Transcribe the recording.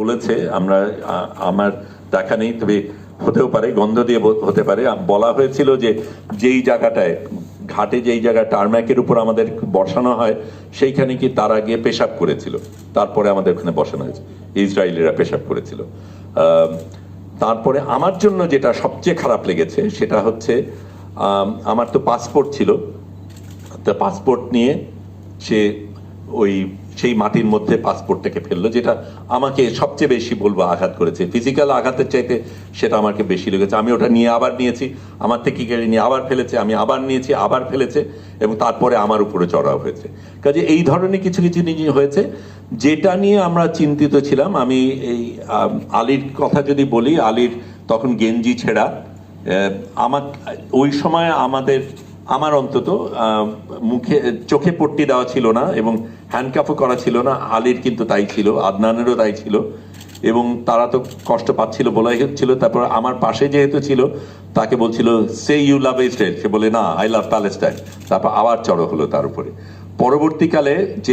বলেছে আমরা আমার দেখা নেই, তবে হতেও পারে, গন্ধ দিয়ে হতে পারে। বলা হয়েছিল যে যেই জায়গাটায় ঘাটে, যেই জায়গায় টারম্যাকের উপর আমাদের বসানো হয়, সেইখানে কি তারা গিয়ে পেশাব করেছিল, তারপরে আমাদের ওখানে বসানো হয়েছে, ইসরায়েলিরা পেশাব করেছিল। তারপরে আমার জন্য যেটা সবচেয়ে খারাপ লেগেছে সেটা হচ্ছে আমার তো পাসপোর্ট ছিল, তা পাসপোর্ট নিয়ে সে সেই মাটির মধ্যে পাসপোর্টটাকে ফেললো, যেটা আমাকে সবচেয়ে বেশি বলবো আঘাত করেছে। ফিজিক্যাল আঘাতের চাইতে সেটা আমাকে বেশি লেগেছে। আমি ওটা নিয়ে আবার নিয়েছি, আমার থেকে কেড়ে নিয়ে আবার ফেলেছে, আমি আবার নিয়েছি, আবার ফেলেছে, এবং তারপরে আমার উপরে চড়াও হয়েছে। কাজে এই ধরনের কিছু কিছু জিনিস হয়েছে যেটা নিয়ে আমরা চিন্তিত ছিলাম। আমি এই আলীর কথা যদি বলি, আলীর তখন গেঞ্জি ছেঁড়া, আমার ওই সময় আমার অন্তত মুখে চোখে পট্টি দেওয়া ছিল না এবং হ্যান্ডকাফও করা ছিল না। আলীর কিন্তু তাই ছিল, আদনানেরও তাই ছিল, এবং তারা তো কষ্ট পাচ্ছিল বলাই হচ্ছিল। তারপর আমার পাশে যেহেতু ছিল, তাকে বলছিল সে ইউ লাভ ইসরায়েল, সে বলে না আই লাভ প্যালেস্টাইন। তারপর আবার চড়ো হলো তার উপরে। পরবর্তীকালে যে